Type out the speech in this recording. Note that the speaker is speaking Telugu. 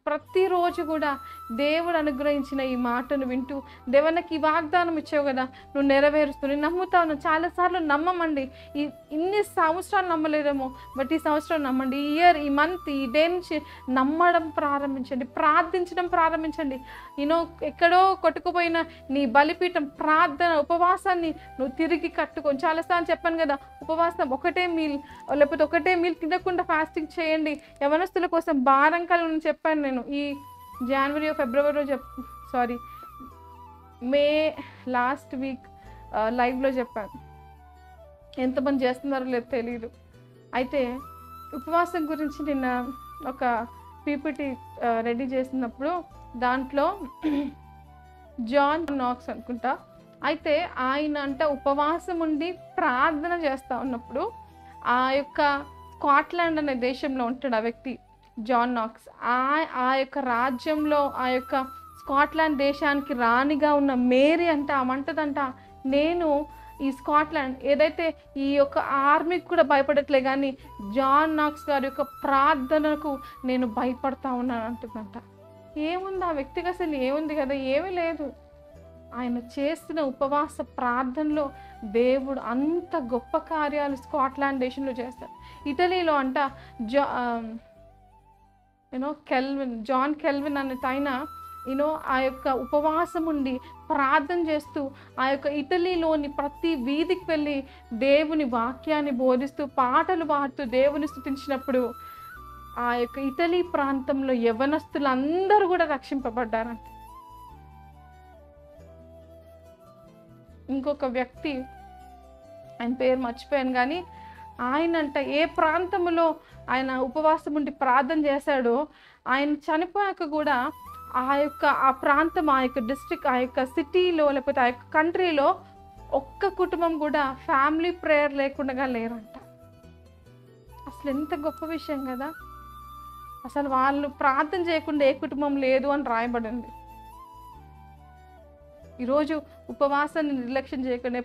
ప్రతిరోజు కూడా దేవుడు అనుగ్రహించిన ఈ మాటను వింటూ, దేవా నాకు ఈ వాగ్దానం ఇచ్చావు కదా, నువ్వు నెరవేరుస్తూ నేను నమ్ముతాను. చాలాసార్లు నమ్మమండి, ఇన్ని సంవత్సరాలు నమ్మలేదేమో, బట్ ఈ సంవత్సరం నమ్మండి. ఈ ఇయర్, ఈ మంత్, ఈ డే నుంచి నమ్మడం ప్రారంభించండి, ప్రార్థించడం ప్రారంభించండి. ఎక్కడో కొట్టుకుపోయిన నీ బలిపీఠం, ప్రార్థన, ఉపవాసాన్ని నువ్వు తిరిగి కట్టుకొని. చాలాసార్లు చెప్పాను కదా, ఉపవాసం ఒకటే మీల్ లేకపోతే ఒకటే మీల్ తినకుండా ఫాస్టింగ్ చేయండి. యవనస్తుల కోసం భారం కలుగునని చెప్పాను నేను ఈ జనవరి ఫిబ్రవరిలో మే లాస్ట్ వీక్ లైవ్లో చెప్పాను. ఎంతమంది చేస్తున్నారో లేదు తెలియదు. అయితే ఉపవాసం గురించి నిన్న ఒక పీపీటీ రెడీ చేసినప్పుడు దాంట్లో జాన్ నాక్స్ అనుకుంటా, అయితే ఆయన ఉపవాసం ఉండి ప్రార్థన చేస్తూ ఉన్నప్పుడు ఆ యొక్క స్కాట్లాండ్ అనే దేశంలో ఉంటాడు ఆ వ్యక్తి, జాన్ నాక్స్. ఆ యొక్క రాజ్యంలో, ఆ యొక్క స్కాట్లాండ్ దేశానికి రాణిగా ఉన్న మేరీ ఆమంటదంట, నేను ఈ స్కాట్లాండ్ ఏదైతే ఈ యొక్క ఆర్మీకి కూడా భయపడట్లే, కానీ జాన్ నాక్స్ గారి యొక్క ప్రార్థనకు నేను భయపడతా ఉన్నాను అంటుందంట. ఏముంది ఆ వ్యక్తికి, అసలు ఏముంది కదా, ఏమీ లేదు. ఆయన చేసిన ఉపవాస ప్రార్థనలో దేవుడు అంత గొప్ప కార్యాలు స్కాట్లాండ్ దేశంలో చేస్తాడు. ఇటలీలో జాన్ కెల్విన్ అనే ఆయన ఆ యొక్క ఉపవాసం ఉండి ప్రార్థన చేస్తూ ఆ యొక్క ఇటలీలోని ప్రతి వీధికి వెళ్ళి దేవుని వాక్యాన్ని బోధిస్తూ పాటలు పాడుతూ దేవుని స్తుతించినప్పుడు ఆ యొక్క ఇటలీ ప్రాంతంలో యవనస్తులందరూ కూడా రక్షింపబడ్డారంట. ఇంకొక వ్యక్తి, ఆయన పేరు మర్చిపోయాను, కానీ ఆయనంట ఏ ప్రాంతంలో ఆయన ఉపవాసం ఉండి ప్రార్థన చేశాడో, ఆయన చనిపోయాక కూడా ఆ ప్రాంతం, ఆ యొక్క డిస్ట్రిక్ట్, ఆ యొక్క సిటీలో లేకపోతే ఆ యొక్క కంట్రీలో ఒక్క కుటుంబం కూడా ఫ్యామిలీ ప్రేయర్ లేకుండా లేరంట. అసలు ఎంత గొప్ప విషయం కదా. అసలు వాళ్ళు ప్రార్థన చేయకుండా ఏ కుటుంబం లేదు అని రాయబడింది. ఈరోజు ఉపవాసాన్ని నిర్లక్ష్యం చేయకుండా